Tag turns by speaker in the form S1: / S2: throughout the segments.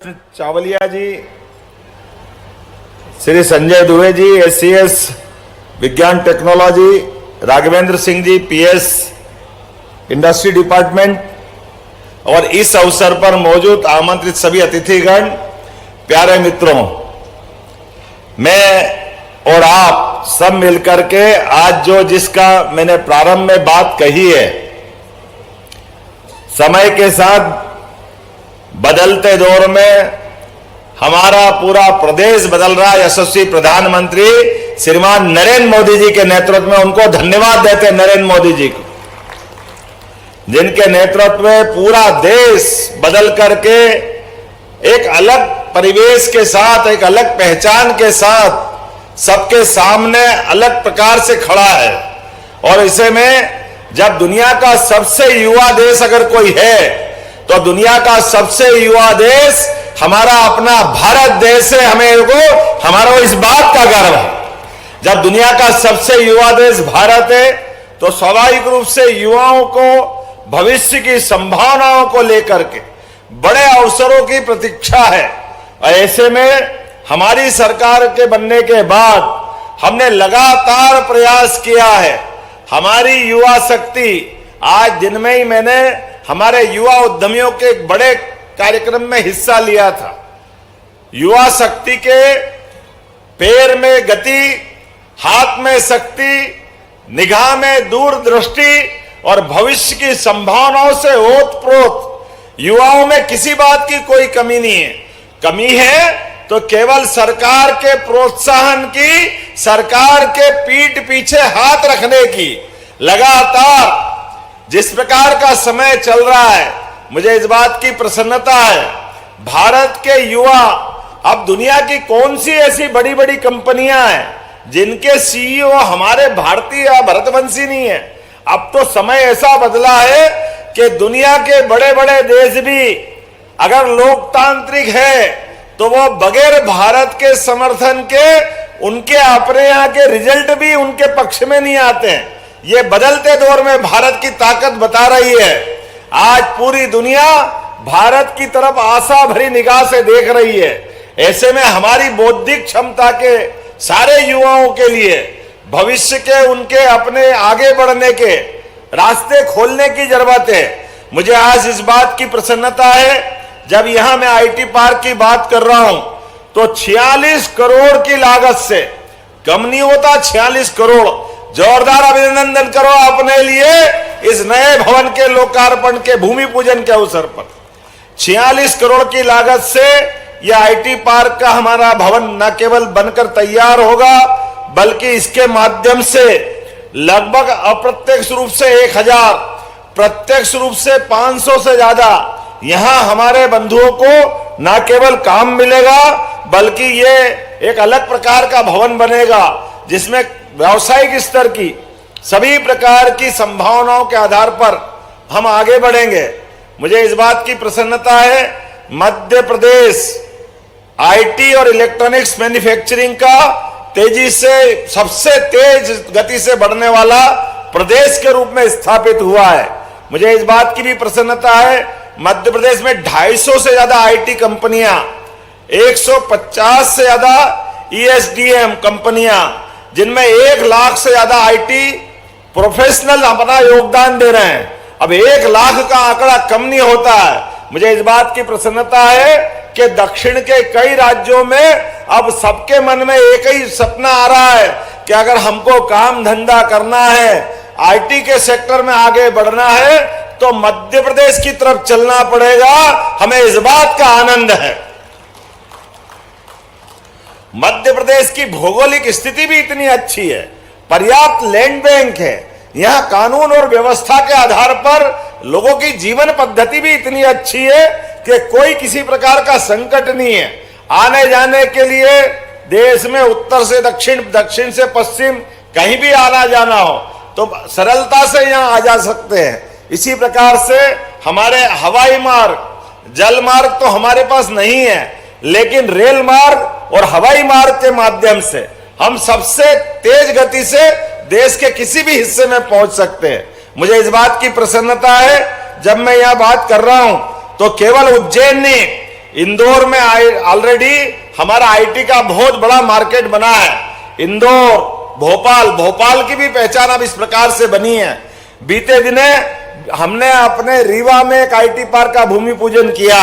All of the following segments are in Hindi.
S1: चावलिया जी, श्री संजय दुबे जी, एससीएस विज्ञान technology, Raghavendra Singh ji, PS industry department और इस अवसर पर मौजूद आमंत्रित सभी अतिथिगण, प्यारे मित्रों, मैं और आप सब मिलकर के आज जिसका मैंने प्रारंभ में बात कही है, समय के साथ बदलते दौर में हमारा पूरा प्रदेश बदल रहा है। यशस्वी प्रधानमंत्री श्रीमान नरेंद्र मोदी जी के नेतृत्व में उनको धन्यवाद देते हैं, नरेंद्र मोदी जी को, जिनके नेतृत्व में पूरा देश बदल करके एक अलग परिवेश के साथ, एक अलग पहचान के साथ सबके सामने अलग प्रकार से खड़ा है। और इसे में जब दुनिया का सबसे युवा देश अगर कोई है तो दुनिया का सबसे युवा देश हमारा अपना भारत देश है। हमारा इस बात का गर्व है। जब दुनिया का सबसे युवा देश भारत है तो स्वाभाविक रूप से युवाओं को भविष्य की संभावनाओं को लेकर के बड़े अवसरों की प्रतीक्षा है। ऐसे में हमारी सरकार के बनने के बाद हमने लगातार प्रयास किया है। हमारी युवा शक्ति, आज दिन में ही मैंने हमारे युवा उद्यमियों के एक बड़े कार्यक्रम में हिस्सा लिया था। युवा शक्ति के पैर में गति, हाथ में शक्ति, निगाह में दूरदृष्टि और भविष्य की संभावनाओं से ओतप्रोत युवाओं में किसी बात की कोई कमी नहीं है। कमी है तो केवल सरकार के प्रोत्साहन की, सरकार के पीठ पीछे हाथ रखने की। लगातार जिस प्रकार का समय चल रहा है, मुझे इस बात की प्रसन्नता है, भारत के युवा, अब दुनिया की कौन सी ऐसी बड़ी बड़ी कंपनियां हैं जिनके सीईओ हमारे भारतीय या भारतवंशी नहीं है। अब तो समय ऐसा बदला है कि दुनिया के बड़े बड़े देश भी अगर लोकतांत्रिक है तो वो बगैर भारत के समर्थन के उनके अपने यहाँ के रिजल्ट भी उनके पक्ष में नहीं आते हैं। ये बदलते दौर में भारत की ताकत बता रही है। आज पूरी दुनिया भारत की तरफ आशा भरी निगाह से देख रही है। ऐसे में हमारी बौद्धिक क्षमता के सारे युवाओं के लिए भविष्य के उनके अपने आगे बढ़ने के रास्ते खोलने की जरूरत है। मुझे आज इस बात की प्रसन्नता है, जब यहां मैं आईटी पार्क की बात कर रहा हूं तो 46 करोड़ की लागत से, कम नहीं होता 46 करोड़, जोरदार अभिनंदन करो अपने लिए इस नए भवन के लोकार्पण के भूमि पूजन के अवसर पर। 46 करोड़ की लागत से यह आईटी पार्क का हमारा भवन न केवल बनकर तैयार होगा, बल्कि इसके माध्यम से लगभग अप्रत्यक्ष रूप से 1000, प्रत्यक्ष रूप से 500 से ज्यादा यहां हमारे बंधुओं को न केवल काम मिलेगा, बल्कि ये एक अलग प्रकार का भवन बनेगा जिसमें व्यावसायिक स्तर की सभी प्रकार की संभावनाओं के आधार पर हम आगे बढ़ेंगे। मुझे इस बात की प्रसन्नता है, मध्य प्रदेश आईटी और इलेक्ट्रॉनिक्स मैन्युफैक्चरिंग का तेजी से सबसे तेज गति से बढ़ने वाला प्रदेश के रूप में स्थापित हुआ है। मुझे इस बात की भी प्रसन्नता है, मध्य प्रदेश में 250 से ज्यादा आईटी कंपनियां, 150 से ज्यादा ईएसडीएम कंपनियां, जिनमें 1 लाख से ज्यादा आईटी प्रोफेशनल अपना योगदान दे रहे हैं। अब 1 लाख का आंकड़ा कम नहीं होता है। मुझे इस बात की प्रसन्नता है कि दक्षिण के कई राज्यों में अब सबके मन में एक ही सपना आ रहा है कि अगर हमको काम धंधा करना है, आईटी के सेक्टर में आगे बढ़ना है तो मध्य प्रदेश की तरफ चलना पड़ेगा। हमें इस बात का आनंद है। मध्य प्रदेश की भौगोलिक स्थिति भी इतनी अच्छी है, पर्याप्त लैंड बैंक है, यहां कानून और व्यवस्था के आधार पर लोगों की जीवन पद्धति भी इतनी अच्छी है कि कोई किसी प्रकार का संकट नहीं है। आने जाने के लिए देश में उत्तर से दक्षिण, दक्षिण से पश्चिम कहीं भी आना जाना हो तो सरलता से यहां आ जा सकते हैं। इसी प्रकार से हमारे हवाई मार्ग, जल मार्ग तो हमारे पास नहीं है, लेकिन रेल मार्ग और हवाई मार्ग के माध्यम से हम सबसे तेज गति से देश के किसी भी हिस्से में पहुंच सकते हैं। मुझे इस बात की प्रसन्नता है, जब मैं यह बात कर रहा हूं तो केवल उज्जैन नहीं, इंदौर में ऑलरेडी हमारा आईटी का बहुत बड़ा मार्केट बना है। इंदौर, भोपाल की भी पहचान अब इस प्रकार से बनी है। बीते दिने हमने अपने रीवा में एक आईटी पार्क का भूमि पूजन किया।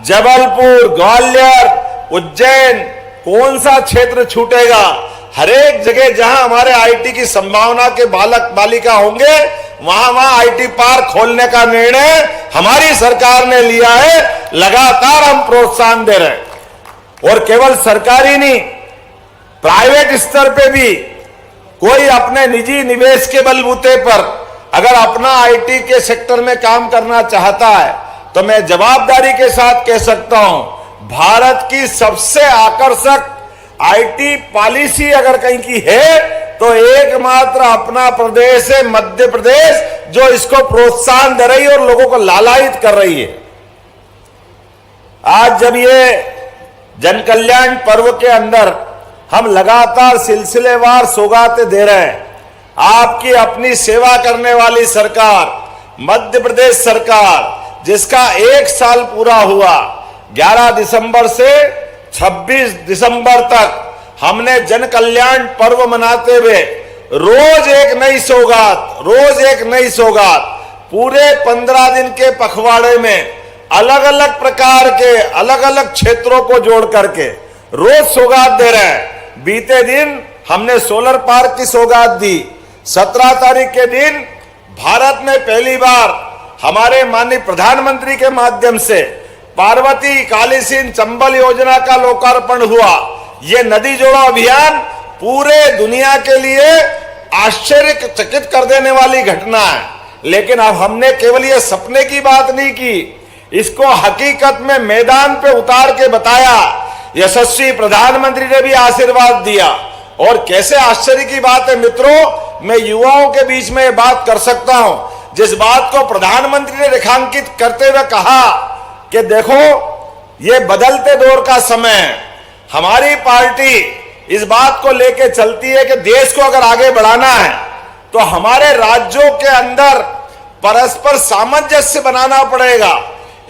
S1: जबलपुर, ग्वालियर, उज्जैन, कौन सा क्षेत्र छूटेगा? हर एक जगह जहां हमारे आईटी की संभावना के बालक बालिका होंगे, वहां आईटी पार्क खोलने का निर्णय हमारी सरकार ने लिया है। लगातार हम प्रोत्साहन दे रहे हैं। और केवल सरकारी नहीं, प्राइवेट स्तर पे भी कोई अपने निजी निवेश के बलबूते पर अगर अपना आईटी के सेक्टर में काम करना चाहता है, तो मैं जवाबदारी के साथ कह सकता हूं, भारत की सबसे आकर्षक आईटी पॉलिसी अगर कहीं की है तो एकमात्र अपना प्रदेश है, मध्य प्रदेश, जो इसको प्रोत्साहन दे रही है और लोगों को लालायित कर रही है। आज जब ये जन कल्याण पर्व के अंदर हम लगातार सिलसिलेवार सौगातें दे रहे हैं, आपकी अपनी सेवा करने वाली सरकार, मध्य प्रदेश सरकार, जिसका 1 साल पूरा हुआ, 11 दिसंबर से 26 दिसंबर तक हमने जन कल्याण पर्व मनाते हुए रोज एक नई सौगात, पूरे 15 दिन के पखवाड़े में अलग अलग प्रकार के अलग अलग क्षेत्रों को जोड़ करके रोज सौगात दे रहे हैं। बीते दिन हमने सोलर पार्क की सौगात दी। 17 तारीख के दिन भारत में पहली बार हमारे माननीय प्रधानमंत्री के माध्यम से पार्वती काली सिंध चंबल योजना का लोकार्पण हुआ। ये नदी जोड़ो अभियान पूरे दुनिया के लिए आश्चर्यचकित कर देने वाली घटना है। लेकिन अब हमने केवल ये सपने की बात नहीं की, इसको हकीकत में मैदान पे उतार के बताया। यशस्वी प्रधानमंत्री ने भी आशीर्वाद दिया। और कैसे आश्चर्य की बात है मित्रों, मैं युवाओं के बीच में ये बात कर सकता हूं, जिस बात को प्रधानमंत्री ने रेखांकित करते हुए कहा कि देखो ये बदलते दौर का समय है। हमारी पार्टी इस बात को लेकर चलती है कि देश को अगर आगे बढ़ाना है तो हमारे राज्यों के अंदर परस्पर सामंजस्य बनाना पड़ेगा,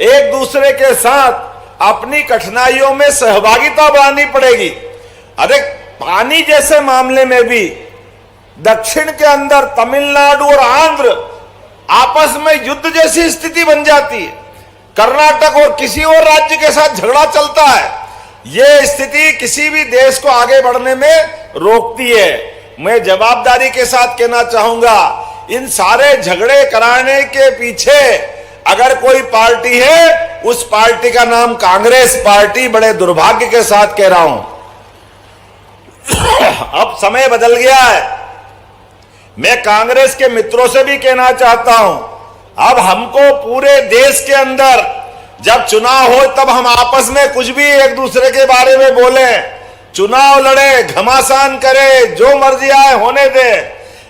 S1: एक दूसरे के साथ अपनी कठिनाइयों में सहभागिता बढ़ानी पड़ेगी। अरे पानी जैसे मामले में भी दक्षिण के अंदर तमिलनाडु और आंध्र आपस में युद्ध जैसी स्थिति बन जाती है। कर्नाटक और किसी और राज्य के साथ झगड़ा चलता है। यह स्थिति किसी भी देश को आगे बढ़ने में रोकती है। मैं जवाबदारी के साथ कहना चाहूंगा, इन सारे झगड़े कराने के पीछे अगर कोई पार्टी है, उस पार्टी का नाम कांग्रेस पार्टी। बड़े दुर्भाग्य के साथ कह रहा हूं, अब समय बदल गया है। मैं कांग्रेस के मित्रों से भी कहना चाहता हूं, अब हमको पूरे देश के अंदर जब चुनाव हो तब हम आपस में कुछ भी एक दूसरे के बारे में बोले, चुनाव लड़े, घमासान करे, जो मर्जी आए होने दे।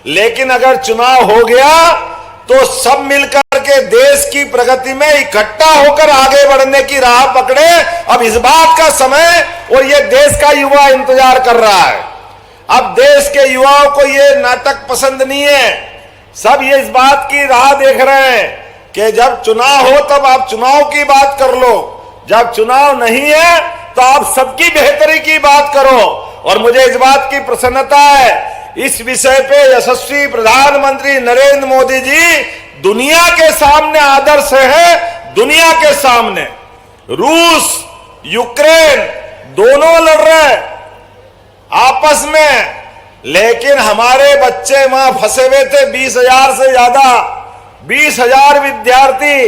S1: लेकिन अगर चुनाव हो गया तो सब मिलकर के देश की प्रगति में इकट्ठा होकर आगे बढ़ने की राह पकड़े। अब इस बात का समय और ये देश का युवा इंतजार कर रहा है। अब देश के युवाओं को ये नाटक पसंद नहीं है। सब ये इस बात की राह देख रहे हैं कि जब चुनाव हो तब आप चुनाव की बात कर लो, जब चुनाव नहीं है तो आप सबकी बेहतरी की बात करो। और मुझे इस बात की प्रसन्नता है, इस विषय पे यशस्वी प्रधानमंत्री नरेंद्र मोदी जी दुनिया के सामने आदर्श है। दुनिया के सामने रूस, यूक्रेन दोनों लड़ रहे आपस में, लेकिन हमारे बच्चे वहां फंसे हुए थे। 20,000 से ज्यादा, 20,000 विद्यार्थी।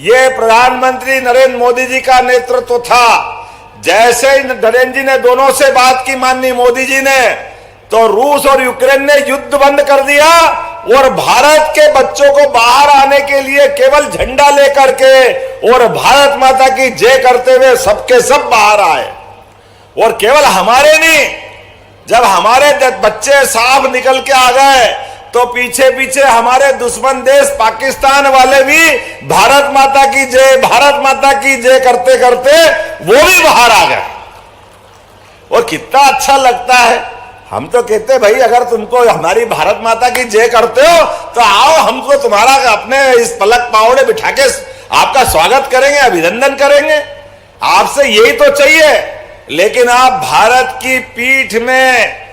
S1: ये प्रधानमंत्री नरेंद्र मोदी जी का नेतृत्व था। जैसे ही नरेंद्र जी ने दोनों से बात की, माननीय मोदी जी ने, तो रूस और यूक्रेन ने युद्ध बंद कर दिया और भारत के बच्चों को बाहर आने के लिए केवल झंडा लेकर के और भारत माता की जय करते हुए सबके सब बाहर आए। और केवल हमारे नहीं, जब हमारे बच्चे साफ निकल के आ गए तो पीछे पीछे हमारे दुश्मन देश पाकिस्तान वाले भी भारत माता की जय, भारत माता की जय करते करते वो भी बाहर आ गए। और कितना अच्छा लगता है। हम तो कहते भाई अगर तुमको हमारी भारत माता की जय करते हो तो आओ, हमको तुम्हारा अपने इस पलक पावड़े बिठा के आपका स्वागत करेंगे, अभिनंदन करेंगे। आपसे यही तो चाहिए, लेकिन आप भारत की पीठ में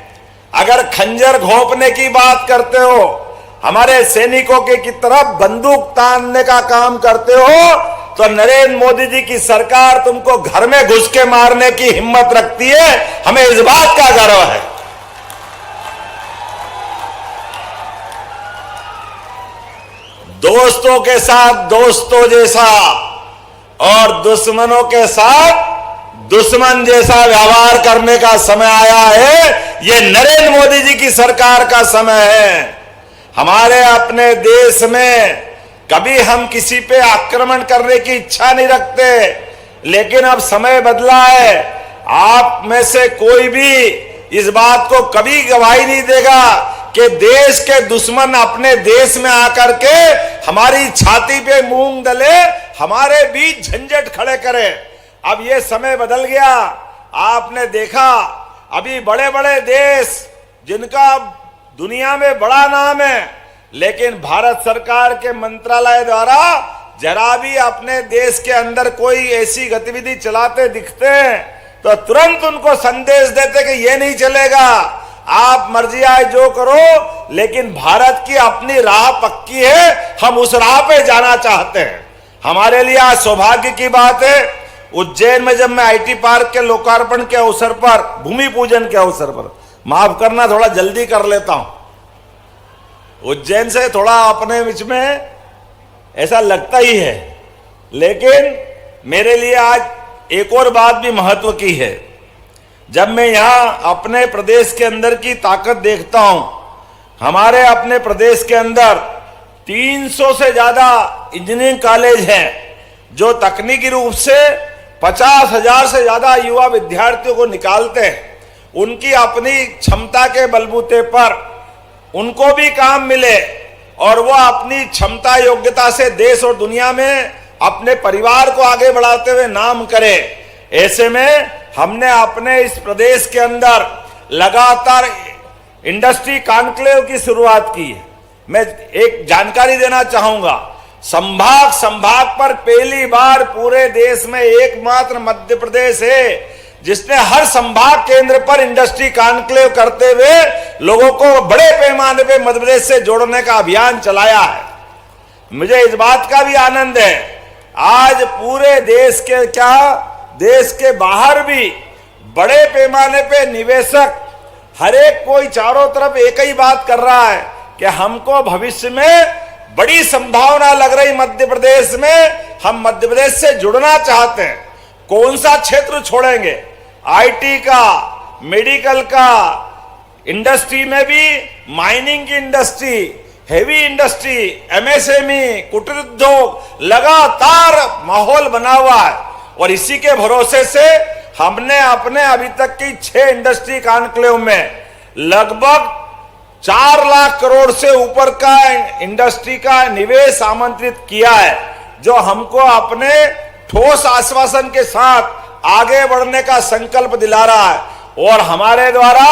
S1: अगर खंजर घोंपने की बात करते हो, हमारे सैनिकों के की तरफ बंदूक तानने का काम करते हो, तो नरेंद्र मोदी जी की सरकार तुमको घर में घुस के मारने की हिम्मत रखती है। हमें इस बात का गर्व है। दोस्तों के साथ दोस्तों जैसा और दुश्मनों के साथ दुश्मन जैसा व्यवहार करने का समय आया है। यह नरेंद्र मोदी जी की सरकार का समय है। हमारे अपने देश में कभी हम किसी पे आक्रमण करने की इच्छा नहीं रखते, लेकिन अब समय बदला है। आप में से कोई भी इस बात को कभी गवाही नहीं देगा कि देश के दुश्मन अपने देश में आकर के हमारी छाती पे मूंग दले, हमारे बीच झंझट खड़े करे। अब ये समय बदल गया। आपने देखा अभी बड़े बड़े देश जिनका दुनिया में बड़ा नाम है, लेकिन भारत सरकार के मंत्रालय द्वारा जरा भी अपने देश के अंदर कोई ऐसी गतिविधि चलाते दिखते हैं तो तुरंत उनको संदेश देते कि ये नहीं चलेगा, आप मर्जी आए जो करो, लेकिन भारत की अपनी राह पक्की है, हम उस राह पे जाना चाहते हैं। हमारे लिए आज सौभाग्य की बात है, उज्जैन में जब मैं आईटी पार्क के लोकार्पण के अवसर पर, भूमि पूजन के अवसर पर, माफ करना थोड़ा जल्दी कर लेता हूं, उज्जैन से थोड़ा अपने बीच में ऐसा लगता ही है, लेकिन मेरे लिए आज एक और बात भी महत्व की है। जब मैं यहां अपने प्रदेश के अंदर की ताकत देखता हूं, हमारे अपने प्रदेश के अंदर 300 से ज्यादा इंजीनियरिंग कॉलेज हैं जो तकनीकी रूप से 50,000 से ज्यादा युवा विद्यार्थियों को निकालते हैं। उनकी अपनी क्षमता के बलबूते पर उनको भी काम मिले और वो अपनी क्षमता योग्यता से देश और दुनिया में अपने परिवार को आगे बढ़ाते हुए नाम करे। ऐसे में हमने अपने इस प्रदेश के अंदर लगातार इंडस्ट्री कॉन्क्लेव की शुरुआत की है। मैं एक जानकारी देना चाहूंगा, संभाग पर पहली बार पूरे देश में एकमात्र मध्य प्रदेश है जिसने हर संभाग केंद्र पर इंडस्ट्री कॉन्क्लेव करते हुए लोगों को बड़े पैमाने पे मध्य प्रदेश से जोड़ने का अभियान चलाया है। मुझे इस बात का भी आनंद है, आज पूरे देश के क्या देश के बाहर भी बड़े पैमाने पे निवेशक, हर एक कोई चारों तरफ एक ही बात कर रहा है कि हमको भविष्य में बड़ी संभावना लग रही मध्य प्रदेश में, हम मध्य प्रदेश से जुड़ना चाहते हैं। कौन सा क्षेत्र छोड़ेंगे? आईटी का, मेडिकल का, इंडस्ट्री में भी माइनिंग की इंडस्ट्री, हेवी इंडस्ट्री, एमएसएमई, कुटीर उद्योग, लगातार माहौल बना हुआ है और इसी के भरोसे से हमने अपने अभी तक की 6 इंडस्ट्री कॉन्क्लेव में लगभग 4 लाख करोड़ से ऊपर का इंडस्ट्री का निवेश आमंत्रित किया है, जो हमको अपने ठोस आश्वासन के साथ आगे बढ़ने का संकल्प दिला रहा है। और हमारे द्वारा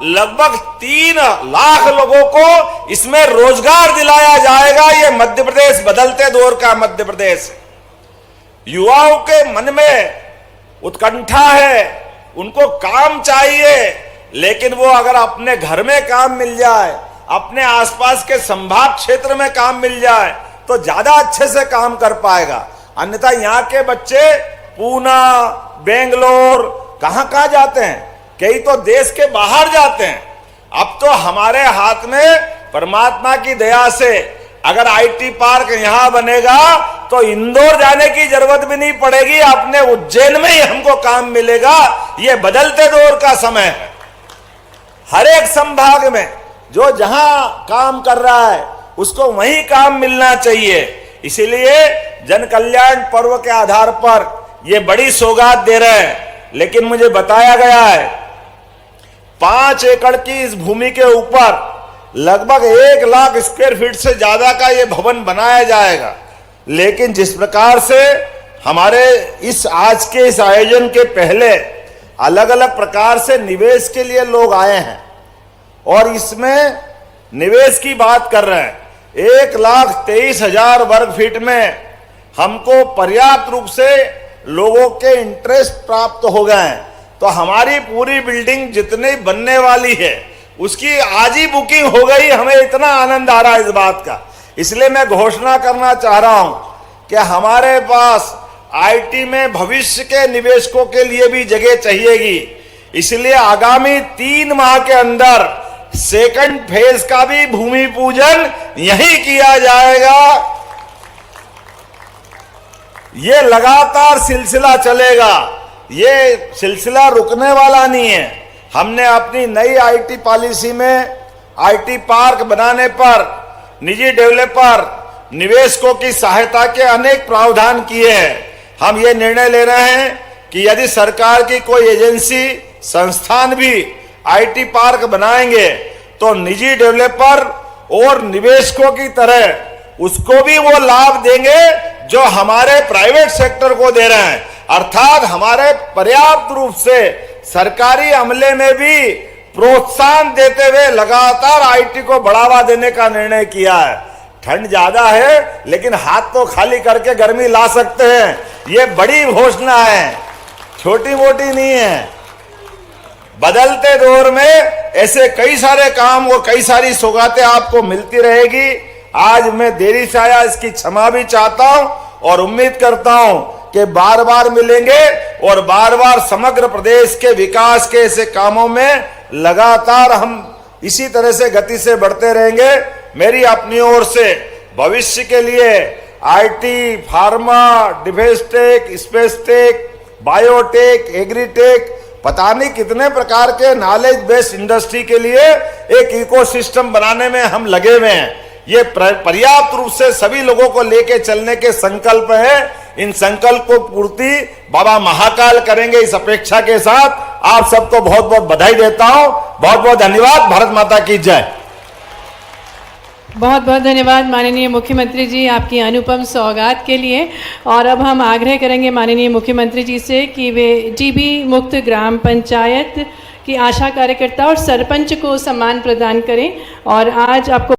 S1: लगभग 3 लाख लोगों को इसमें रोजगार दिलाया जाएगा। ये मध्य प्रदेश बदलते दौर का मध्य प्रदेश है। युवाओं के मन में उत्कंठा है, उनको काम चाहिए, लेकिन वो अगर अपने घर में काम मिल जाए, अपने आसपास के संभाग क्षेत्र में काम मिल जाए तो ज्यादा अच्छे से काम कर पाएगा। अन्यथा यहाँ के बच्चे पूना, बेंगलोर कहां जाते हैं, कई तो देश के बाहर जाते हैं। अब तो हमारे हाथ में परमात्मा की दया से अगर आईटी पार्क यहां बनेगा तो इंदौर जाने की जरूरत भी नहीं पड़ेगी, अपने उज्जैन में ही हमको काम मिलेगा। ये बदलते दौर का समय है। हर एक संभाग में जो जहां काम कर रहा है उसको वहीं काम मिलना चाहिए। इसीलिए जन कल्याण पर्व के आधार पर ये बड़ी सौगात दे रहे हैं। लेकिन मुझे बताया गया है 5 एकड़ की इस भूमि के ऊपर लगभग 1 लाख स्क्वायर फीट से ज्यादा का ये भवन बनाया जाएगा। लेकिन जिस प्रकार से हमारे इस आज के इस आयोजन के पहले अलग अलग प्रकार से निवेश के लिए लोग आए हैं और इसमें निवेश की बात कर रहे हैं, 1,23,000 वर्ग फीट में हमको पर्याप्त रूप से लोगों के इंटरेस्ट प्राप्त हो गए हैं। तो हमारी पूरी बिल्डिंग जितनी बनने वाली है उसकी आज ही बुकिंग हो गई। हमें इतना आनंद आ रहा है इस बात का। इसलिए मैं घोषणा करना चाह रहा हूं कि हमारे पास आईटी में भविष्य के निवेशकों के लिए भी जगह चाहिएगी। इसलिए आगामी 3 माह के अंदर सेकंड फेज का भी भूमि पूजन यही किया जाएगा। ये लगातार सिलसिला चलेगा, ये सिलसिला रुकने वाला नहीं है। हमने अपनी नई आईटी पॉलिसी में आईटी पार्क बनाने पर निजी डेवलपर निवेशकों की सहायता के अनेक प्रावधान किए हैं। हम ये निर्णय ले रहे हैं कि यदि सरकार की कोई एजेंसी संस्थान भी आईटी पार्क बनाएंगे तो निजी डेवलपर और निवेशकों की तरह उसको भी वो लाभ देंगे जो हमारे प्राइवेट सेक्टर को दे रहे हैं। अर्थात हमारे पर्याप्त रूप से सरकारी अमले में भी प्रोत्साहन देते हुए लगातार आईटी को बढ़ावा देने का निर्णय किया है। ठंड ज्यादा है लेकिन हाथ तो खाली करके गर्मी ला सकते हैं। ये बड़ी घोषणा है, छोटी मोटी नहीं है। बदलते दौर में ऐसे कई सारे काम और कई सारी सौगातें आपको मिलती रहेगी। आज मैं देरी से आया, इसकी क्षमा भी चाहता हूं और उम्मीद करता हूं कि बार बार मिलेंगे और बार बार समग्र प्रदेश के विकास के ऐसे कामों में लगातार हम इसी तरह से गति से बढ़ते रहेंगे। मेरी अपनी ओर से भविष्य के लिए IT, pharma, defence tech, space tech, biotech, agritech, पता नहीं कितने प्रकार के नॉलेज बेस्ड इंडस्ट्री के लिए एक इकोसिस्टम बनाने में हम लगे हुए हैं। ये पर्याप्त रूप से सभी लोगों को लेके चलने के संकल्प है। इन संकल्प को पूर्ति बाबा महाकाल करेंगे, इस अपेक्षा के साथ आप सबको बहुत बहुत बधाई देता हूं। बहुत बहुत धन्यवाद। भारत माता की जय।
S2: बहुत बहुत धन्यवाद माननीय मुख्यमंत्री जी आपकी अनुपम सौगात के लिए। और अब हम आग्रह करेंगे माननीय मुख्यमंत्री जी से कि वे टीबी मुक्त ग्राम पंचायत की आशा कार्यकर्ता और सरपंच को सम्मान प्रदान करें। और आज आपको